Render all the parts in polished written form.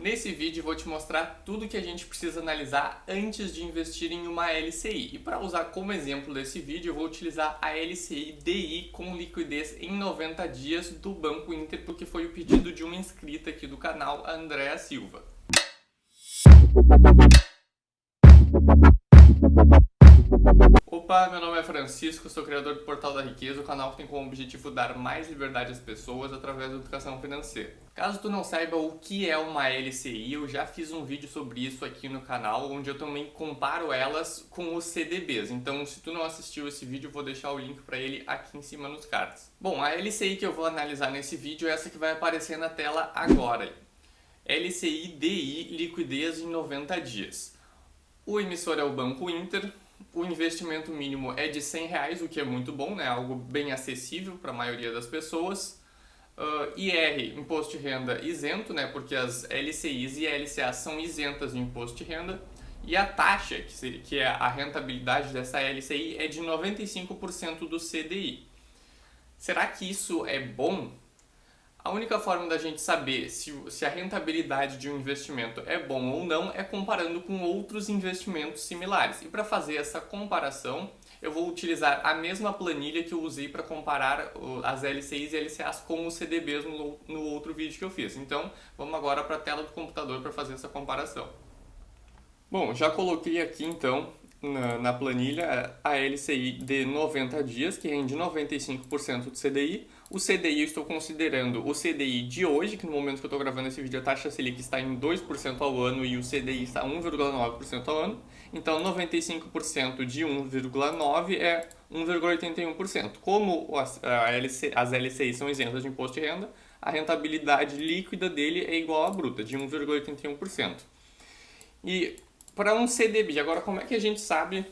Nesse vídeo eu vou te mostrar tudo que a gente precisa analisar antes de investir em uma LCI. E para usar como exemplo desse vídeo, eu vou utilizar a LCI DI com liquidez em 90 dias do Banco Inter, porque foi o pedido de uma inscrita aqui do canal, a Andréa Silva. Opa, meu nome é Francisco, sou criador do Portal da Riqueza, o canal que tem como objetivo dar mais liberdade às pessoas através da educação financeira. Caso tu não saiba o que é uma LCI, eu já fiz um vídeo sobre isso aqui no canal, onde eu também comparo elas com os CDBs. Então, se tu não assistiu esse vídeo, eu vou deixar o link para ele aqui em cima nos cards. Bom, a LCI que eu vou analisar nesse vídeo é essa que vai aparecer na tela agora. LCI DI, liquidez em 90 dias. O emissor é o Banco Inter. O investimento mínimo é de R$100, o que é muito bom, né? Algo bem acessível para a maioria das pessoas. IR, imposto de renda isento, né? Porque as LCIs e LCAs são isentas de imposto de renda. E a taxa, que é a rentabilidade dessa LCI, é de 95% do CDI. Será que isso é bom? A única forma da gente saber se a rentabilidade de um investimento é bom ou não é comparando com outros investimentos similares. E para fazer essa comparação, eu vou utilizar a mesma planilha que eu usei para comparar as LCIs e LCAs com os CDBs no outro vídeo que eu fiz. Então, vamos agora para a tela do computador para fazer essa comparação. Bom, já coloquei aqui então na planilha a LCI de 90 dias, que rende 95% do CDI. O CDI eu estou considerando o CDI de hoje, que no momento que eu estou gravando esse vídeo a taxa Selic está em 2% ao ano e o CDI está 1,9% ao ano. Então 95% de 1,9% é 1,81%. Como as LCIs são isentas de imposto de renda, a rentabilidade líquida dele é igual à bruta, de 1,81%. E para um CDB, agora como é que a gente sabe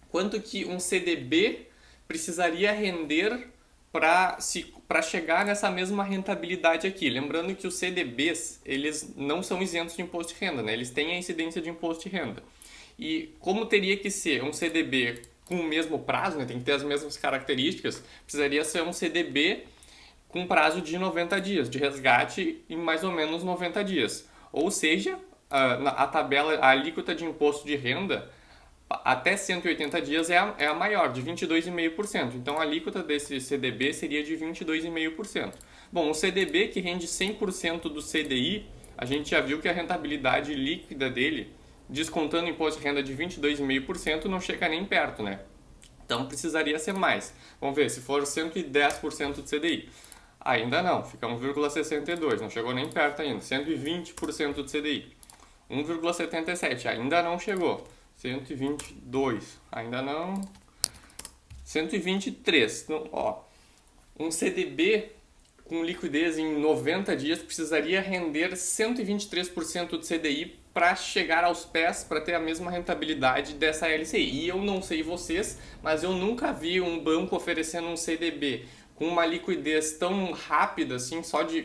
quanto que um CDB precisaria render para chegar nessa mesma rentabilidade aqui? Lembrando que os CDBs, eles não são isentos de imposto de renda, né? Eles têm a incidência de imposto de renda. E como teria que ser um CDB com o mesmo prazo, né? Tem que ter as mesmas características, precisaria ser um CDB com prazo de 90 dias, de resgate em mais ou menos 90 dias. Ou seja, a tabela, a alíquota de imposto de renda até 180 dias é a maior, de 22,5%. Então a alíquota desse CDB seria de 22,5%. Bom, o CDB que rende 100% do CDI, a gente já viu que a rentabilidade líquida dele, descontando imposto de renda de 22,5%, não chega nem perto, né? Então precisaria ser mais. Vamos ver, se for 110% do CDI. Ainda não, fica 1,62%, não chegou nem perto ainda. 120% do CDI. 1,77, ainda não chegou. 122, ainda não. 123. Então, ó, um CDB com liquidez em 90 dias precisaria render 123% do CDI para chegar aos pés, para ter a mesma rentabilidade dessa LCI. E eu não sei vocês, mas eu nunca vi um banco oferecendo um CDB com uma liquidez tão rápida, assim,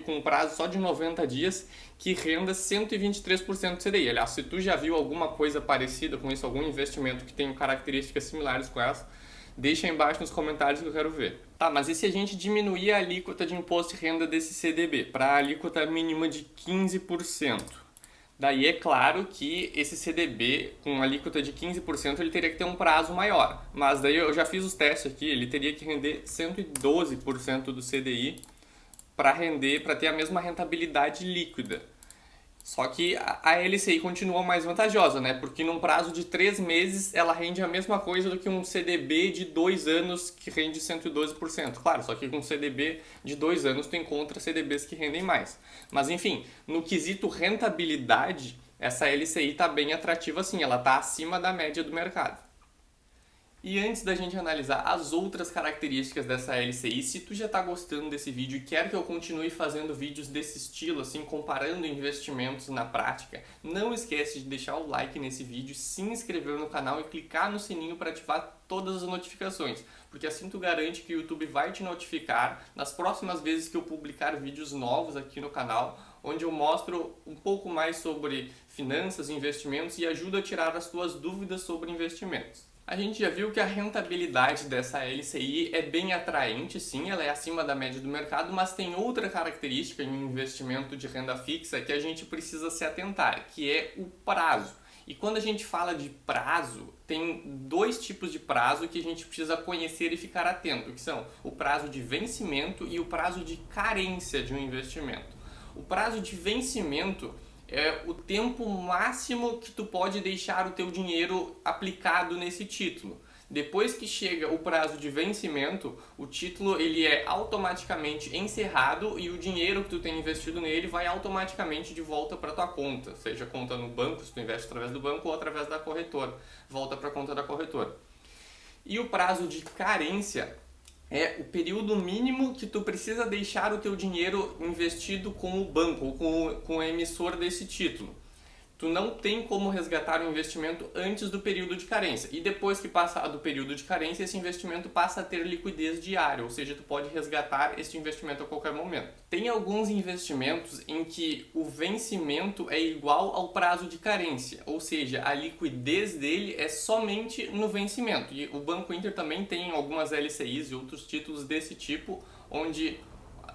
com um prazo só de 90 dias, que renda 123% do CDI. Aliás, se tu já viu alguma coisa parecida com isso, algum investimento que tem características similares com essa, deixa aí embaixo nos comentários que eu quero ver. Tá, mas e se a gente diminuir a alíquota de imposto de renda desse CDB para a alíquota mínima de 15%? Daí é claro que esse CDB com alíquota de 15% ele teria que ter um prazo maior. Mas daí eu já fiz os testes aqui, ele teria que render 112% do CDI para ter a mesma rentabilidade líquida. Só que a LCI continua mais vantajosa, né? Porque num prazo de 3 meses ela rende a mesma coisa do que um CDB de 2 anos que rende 112%. Claro, só que com CDB de 2 anos tu encontra CDBs que rendem mais. Mas enfim, no quesito rentabilidade, essa LCI está bem atrativa sim, ela está acima da média do mercado. E antes da gente analisar as outras características dessa LCI, se tu já está gostando desse vídeo e quer que eu continue fazendo vídeos desse estilo, assim, comparando investimentos na prática, não esquece de deixar o like nesse vídeo, se inscrever no canal e clicar no sininho para ativar todas as notificações, porque assim tu garante que o YouTube vai te notificar nas próximas vezes que eu publicar vídeos novos aqui no canal, onde eu mostro um pouco mais sobre finanças, investimentos e ajudo a tirar as tuas dúvidas sobre investimentos. A gente já viu que a rentabilidade dessa LCI é bem atraente, sim, ela é acima da média do mercado, mas tem outra característica em um investimento de renda fixa que a gente precisa se atentar, que é o prazo. E quando a gente fala de prazo, tem dois tipos de prazo que a gente precisa conhecer e ficar atento, que são o prazo de vencimento e o prazo de carência de um investimento. O prazo de vencimento é o tempo máximo que tu pode deixar o teu dinheiro aplicado nesse título. Depois que chega o prazo de vencimento, o título ele é automaticamente encerrado e o dinheiro que tu tem investido nele vai automaticamente de volta para tua conta, seja conta no banco, se tu investe através do banco ou através da corretora, volta para a conta da corretora. E o prazo de carência é o período mínimo que tu precisa deixar o teu dinheiro investido com o banco ou com o emissor desse título. Tu não tem como resgatar o investimento antes do período de carência. E depois que passar do período de carência, esse investimento passa a ter liquidez diária, ou seja, tu pode resgatar esse investimento a qualquer momento. Tem alguns investimentos em que o vencimento é igual ao prazo de carência, ou seja, a liquidez dele é somente no vencimento. E o Banco Inter também tem algumas LCIs e outros títulos desse tipo, onde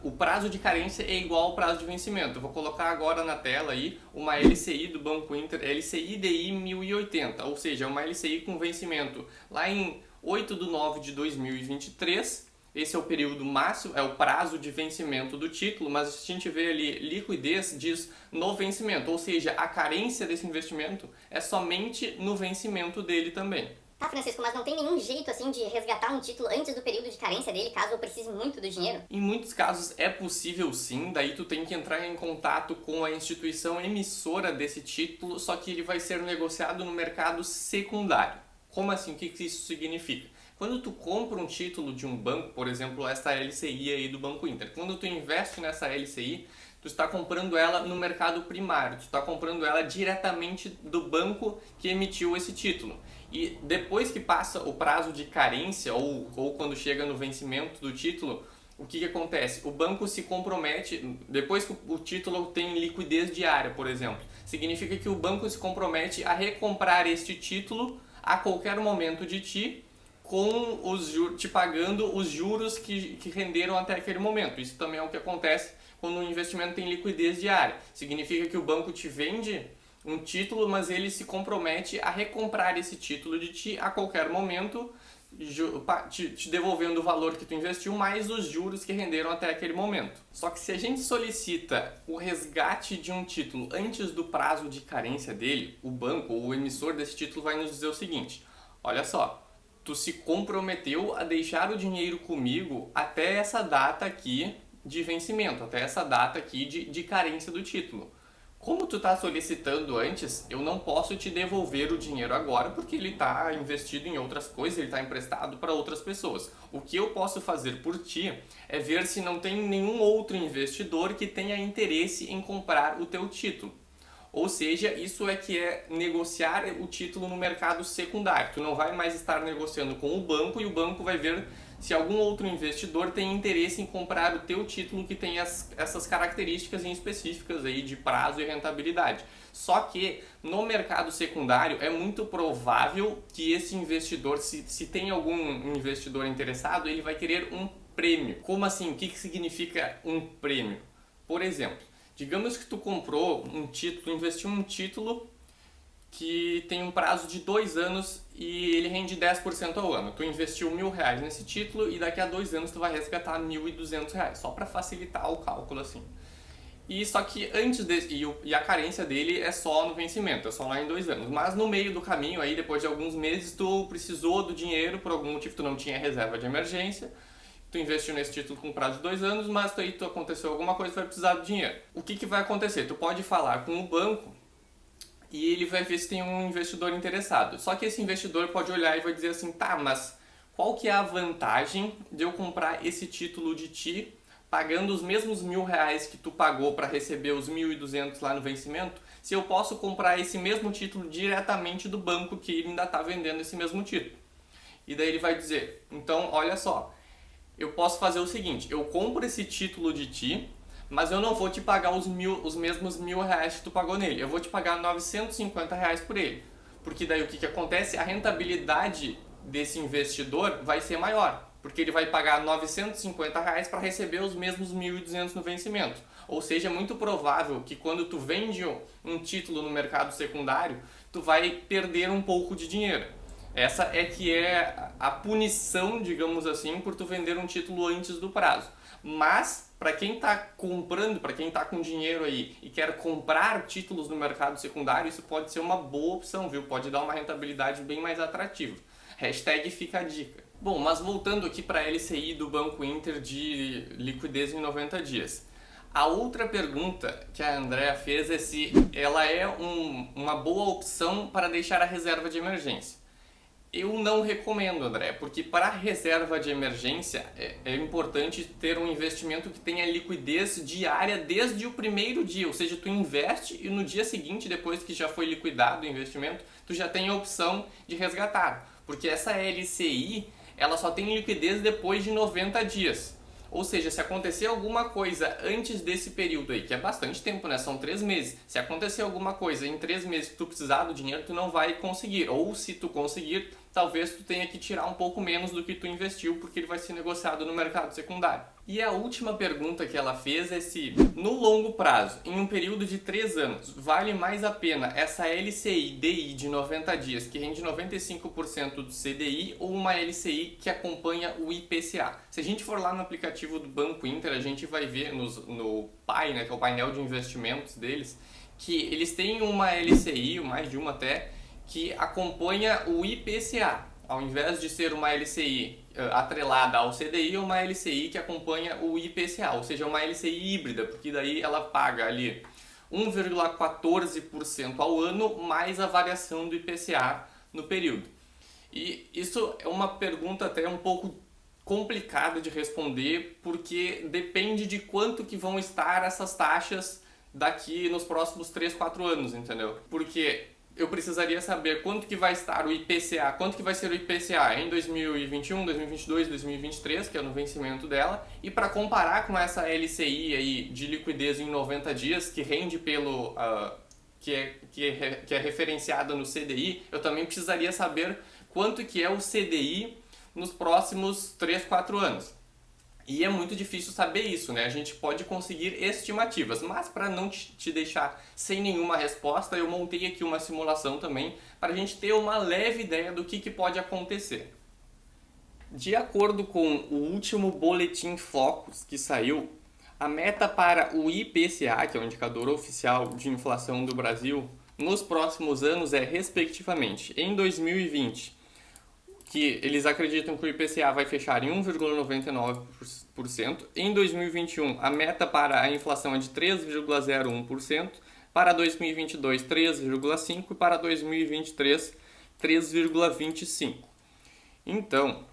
o prazo de carência é igual ao prazo de vencimento. Eu vou colocar agora na tela aí uma LCI do Banco Inter, LCI DI 1080, ou seja, uma LCI com vencimento lá em 8 de 9 de 2023. Esse é o período máximo, é o prazo de vencimento do título, mas se a gente vê ali liquidez, diz no vencimento, ou seja, a carência desse investimento é somente no vencimento dele também. Tá, Francisco, mas não tem nenhum jeito assim de resgatar um título antes do período de carência dele, caso eu precise muito do dinheiro? Em muitos casos é possível sim, daí tu tem que entrar em contato com a instituição emissora desse título, só que ele vai ser negociado no mercado secundário. Como assim? O que isso significa? Quando tu compra um título de um banco, por exemplo, esta LCI aí do Banco Inter, quando tu investe nessa LCI, tu está comprando ela no mercado primário, tu está comprando ela diretamente do banco que emitiu esse título. E depois que passa o prazo de carência ou quando chega no vencimento do título, o que acontece? O banco se compromete, depois que o título tem liquidez diária, por exemplo, significa que o banco se compromete a recomprar este título a qualquer momento de ti, com te pagando os juros que renderam até aquele momento. Isso também é o que acontece quando o investimento tem liquidez diária. Significa que o banco te vende um título, mas ele se compromete a recomprar esse título de ti a qualquer momento, te devolvendo o valor que tu investiu mais os juros que renderam até aquele momento. Só que se a gente solicita o resgate de um título antes do prazo de carência dele, o banco ou o emissor desse título vai nos dizer o seguinte: olha só, tu se comprometeu a deixar o dinheiro comigo até essa data aqui de vencimento, até essa data aqui de carência do título. Como tu está solicitando antes, eu não posso te devolver o dinheiro agora porque ele está investido em outras coisas, ele está emprestado para outras pessoas. O que eu posso fazer por ti é ver se não tem nenhum outro investidor que tenha interesse em comprar o teu título. Ou seja, isso é que é negociar o título no mercado secundário. Tu não vai mais estar negociando com o banco e o banco vai ver se algum outro investidor tem interesse em comprar o teu título que tem essas características em específicas aí de prazo e rentabilidade. Só que no mercado secundário é muito provável que esse investidor, se tem algum investidor interessado, ele vai querer um prêmio. Como assim? O que significa um prêmio? Por exemplo, digamos que tu comprou um título, investiu um título que tem um prazo de 2 anos e ele rende 10% ao ano. Tu investiu R$1.000 nesse título e daqui a 2 anos tu vai resgatar R$1.200, só para facilitar o cálculo assim. E só que antes e a carência dele é só no vencimento, é só lá em 2 anos. Mas no meio do caminho aí, depois de alguns meses, tu precisou do dinheiro, por algum motivo tu não tinha reserva de emergência, tu investiu nesse título com prazo de 2 anos, mas aí aconteceu alguma coisa e vai precisar do dinheiro. O que vai acontecer? Tu pode falar com o banco e ele vai ver se tem um investidor interessado. Só que esse investidor pode olhar e vai dizer assim, tá, mas qual que é a vantagem de eu comprar esse título de ti pagando os mesmos R$1.000 que tu pagou para receber os 1.200 lá no vencimento, se eu posso comprar esse mesmo título diretamente do banco que ele ainda está vendendo esse mesmo título? E daí ele vai dizer, então olha só, eu posso fazer o seguinte, eu compro esse título de ti, mas eu não vou te pagar os mesmos R$1.000 que tu pagou nele. Eu vou te pagar R$950 por ele. porque daí o que acontece? A rentabilidade desse investidor vai ser maior, porque ele vai pagar R$ 950 para receber os mesmos 1.200 no vencimento. Ou seja, é muito provável que quando tu vende um título no mercado secundário, tu vai perder um pouco de dinheiro. Essa é que é a punição, digamos assim, por tu vender um título antes do prazo. Mas, para quem está comprando, para quem está com dinheiro aí e quer comprar títulos no mercado secundário, isso pode ser uma boa opção, viu? Pode dar uma rentabilidade bem mais atrativa. Hashtag fica a dica. Bom, mas voltando aqui para a LCI do Banco Inter de liquidez em 90 dias. A outra pergunta que a Andrea fez é se ela é uma boa opção para deixar a reserva de emergência. Eu não recomendo, André, porque para a reserva de emergência é importante ter um investimento que tenha liquidez diária desde o primeiro dia, ou seja, tu investe e no dia seguinte, depois que já foi liquidado o investimento, tu já tem a opção de resgatar, porque essa LCI ela só tem liquidez depois de 90 dias. Ou seja, se acontecer alguma coisa antes desse período aí, que é bastante tempo, né? São 3 meses. Se acontecer alguma coisa em 3 meses que tu precisar do dinheiro, tu não vai conseguir. Ou se tu conseguir, talvez tu tenha que tirar um pouco menos do que tu investiu, porque ele vai ser negociado no mercado secundário. E a última pergunta que ela fez é se, no longo prazo, em um período de 3 anos, vale mais a pena essa LCI-DI de 90 dias, que rende 95% do CDI, ou uma LCI que acompanha o IPCA. Se a gente for lá no aplicativo do Banco Inter, a gente vai ver no PAI, né, que é o painel de investimentos deles, que eles têm uma LCI, mais de uma até, que acompanha o IPCA, ao invés de ser uma LCI atrelada ao CDI, é uma LCI que acompanha o IPCA, ou seja, uma LCI híbrida, porque daí ela paga ali 1,14% ao ano mais a variação do IPCA no período. E isso é uma pergunta até um pouco complicada de responder, porque depende de quanto que vão estar essas taxas daqui nos próximos 3, 4 anos, entendeu? Porque eu precisaria saber quanto que vai estar o IPCA, quanto que vai ser o IPCA em 2021, 2022, 2023, que é no vencimento dela, e para comparar com essa LCI aí de liquidez em 90 dias, que rende pelo que é referenciada no CDI, eu também precisaria saber quanto que é o CDI nos próximos 3, 4 anos. E é muito difícil saber isso, né? A gente pode conseguir estimativas, mas para não te deixar sem nenhuma resposta, eu montei aqui uma simulação também para a gente ter uma leve ideia do que pode acontecer. De acordo com o último boletim Focus que saiu, a meta para o IPCA, que é o indicador oficial de inflação do Brasil, nos próximos anos é, respectivamente, em 2020, que eles acreditam que o IPCA vai fechar em 1,99%. Em 2021, a meta para a inflação é de 3,01%. Para 2022, 3,5%. E para 2023, 3,25%. Então,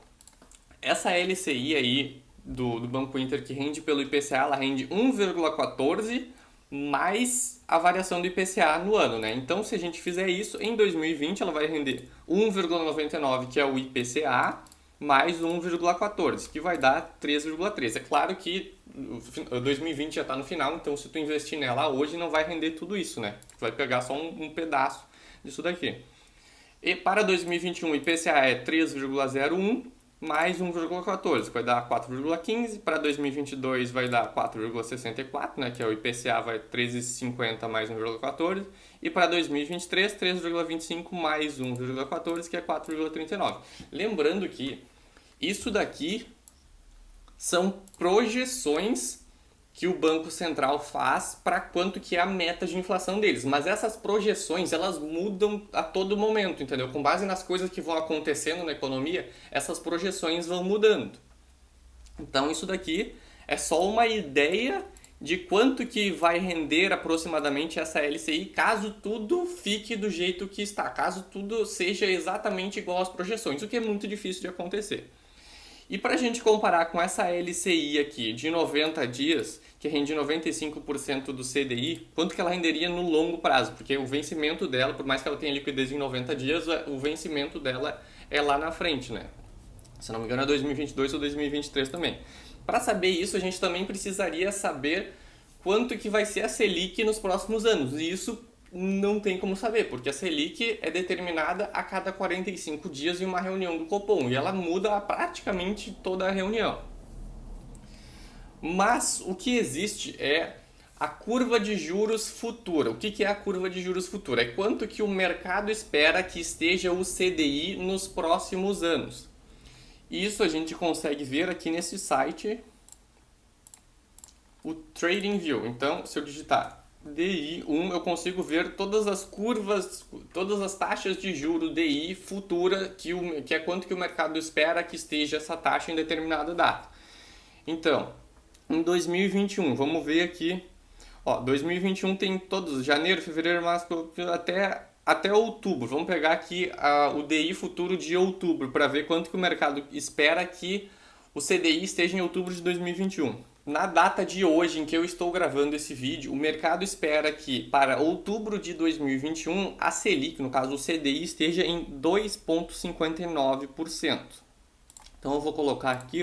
essa LCI aí do Banco Inter que rende pelo IPCA, ela rende 1,14% mais a variação do IPCA no ano, né? Então, se a gente fizer isso, em 2020 ela vai render 1,99, que é o IPCA, mais 1,14, que vai dar 3,3. É claro que 2020 já está no final, então se tu investir nela hoje não vai render tudo isso, né? Tu vai pegar só um pedaço disso daqui. E para 2021 o IPCA é 3,01, mais 1,14, que vai dar 4,15. Para 2022 vai dar 4,64, né, que é o IPCA, vai 13,50 mais 1,14. E para 2023, 3,25 mais 1,14, que é 4,39. Lembrando que isso daqui são projeções que o Banco Central faz para quanto que é a meta de inflação deles. Mas essas projeções, elas mudam a todo momento, entendeu? Com base nas coisas que vão acontecendo na economia, essas projeções vão mudando. Então isso daqui é só uma ideia de quanto que vai render aproximadamente essa LCI, caso tudo fique do jeito que está, caso tudo seja exatamente igual às projeções, o que é muito difícil de acontecer. E para a gente comparar com essa LCI aqui de 90 dias, que rende 95% do CDI, quanto que ela renderia no longo prazo? Porque o vencimento dela, por mais que ela tenha liquidez em 90 dias, o vencimento dela é lá na frente, né? Se não me engano é 2022 ou 2023 também. Para saber isso, a gente também precisaria saber quanto que vai ser a Selic nos próximos anos. E isso não tem como saber, porque a Selic é determinada a cada 45 dias em uma reunião do Copom, e ela muda praticamente toda a reunião. Mas o que existe é a curva de juros futura. O que é a curva de juros futura? É quanto que o mercado espera que esteja o CDI nos próximos anos. Isso a gente consegue ver aqui nesse site, o TradingView. Então, se eu digitar DI1, eu consigo ver todas as curvas, todas as taxas de juro DI futura, que é quanto que o mercado espera que esteja essa taxa em determinada data. Então, em 2021, vamos ver aqui, 2021 tem todos, janeiro, fevereiro, março, até outubro. Vamos pegar aqui o DI futuro de outubro para ver quanto que o mercado espera que o CDI esteja em outubro de 2021. Na data de hoje em que eu estou gravando esse vídeo, o mercado espera que para outubro de 2021 a Selic, no caso o CDI, esteja em 2,59%. Então eu vou colocar aqui,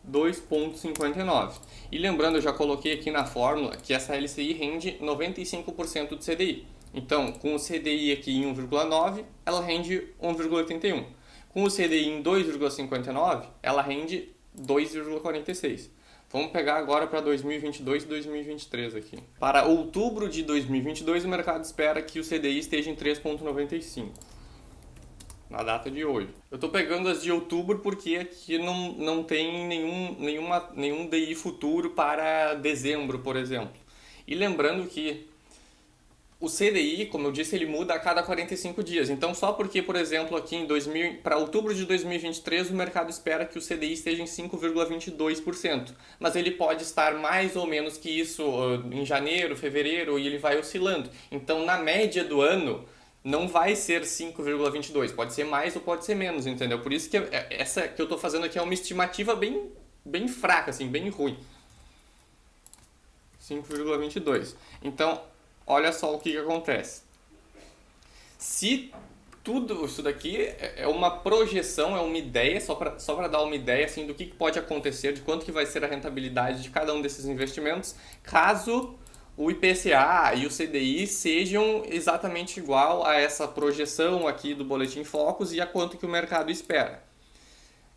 2,59. E lembrando, eu já coloquei aqui na fórmula que essa LCI rende 95% do CDI. Então, com o CDI aqui em 1,9, ela rende 1,81. Com o CDI em 2,59, ela rende 2,46. Vamos pegar agora para 2022 e 2023 aqui. Para outubro de 2022, o mercado espera que o CDI esteja em 3,95. Na data de hoje. Eu estou pegando as de outubro porque aqui não tem nenhum DI futuro para dezembro, por exemplo. E lembrando que o CDI, como eu disse, ele muda a cada 45 dias. Então, só porque, por exemplo, aqui para outubro de 2023, o mercado espera que o CDI esteja em 5,22%. Mas ele pode estar mais ou menos que isso em janeiro, fevereiro, e ele vai oscilando. Então, na média do ano, não vai ser 5,22, pode ser mais ou pode ser menos, entendeu? Por isso que essa que eu estou fazendo aqui é uma estimativa bem fraca, assim, bem ruim. 5,22. Então, olha só o que acontece. Se tudo isso daqui é uma projeção, é uma ideia, só para dar uma ideia assim, do que pode acontecer, de quanto que vai ser a rentabilidade de cada um desses investimentos, caso o IPCA e o CDI sejam exatamente igual a essa projeção aqui do Boletim Focus e a quanto que o mercado espera.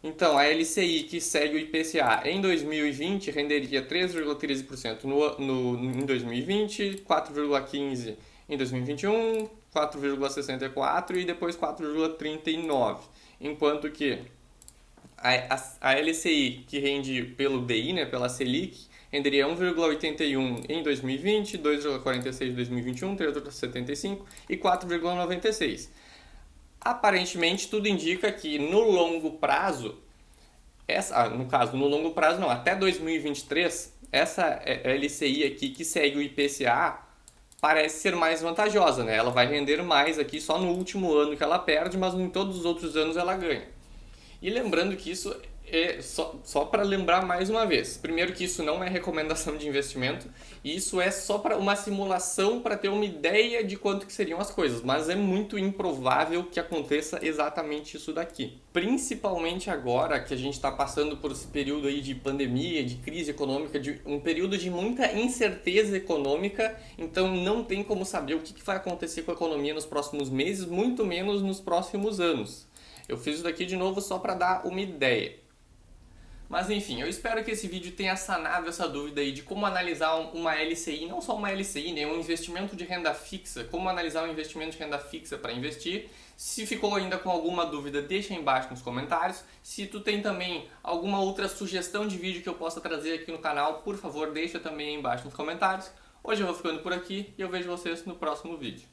Então, a LCI que segue o IPCA em 2020 renderia 3,13% em 2020, 4,15% em 2021, 4,64% e depois 4,39%. Enquanto que a LCI que rende pelo DI, né, pela Selic, renderia 1,81 em 2020, 2,46 em 2021, 3,75 e 4,96. Aparentemente, tudo indica que no longo prazo, no longo prazo não, até 2023, essa LCI aqui que segue o IPCA parece ser mais vantajosa, né? Ela vai render mais aqui só no último ano que ela perde, mas em todos os outros anos ela ganha. E lembrando que isso é só para lembrar mais uma vez. Primeiro que isso não é recomendação de investimento, e isso é só para uma simulação para ter uma ideia de quanto que seriam as coisas, mas é muito improvável que aconteça exatamente isso daqui. Principalmente agora que a gente está passando por esse período aí de pandemia, de crise econômica, de um período de muita incerteza econômica, então não tem como saber o que vai acontecer com a economia nos próximos meses, muito menos nos próximos anos. Eu fiz isso daqui de novo só para dar uma ideia. Mas enfim, eu espero que esse vídeo tenha sanado essa dúvida aí de como analisar uma LCI, não só uma LCI, né, um investimento de renda fixa, como analisar um investimento de renda fixa para investir. Se ficou ainda com alguma dúvida, deixa aí embaixo nos comentários. Se tu tem também alguma outra sugestão de vídeo que eu possa trazer aqui no canal, por favor, deixa também aí embaixo nos comentários. Hoje eu vou ficando por aqui e eu vejo vocês no próximo vídeo.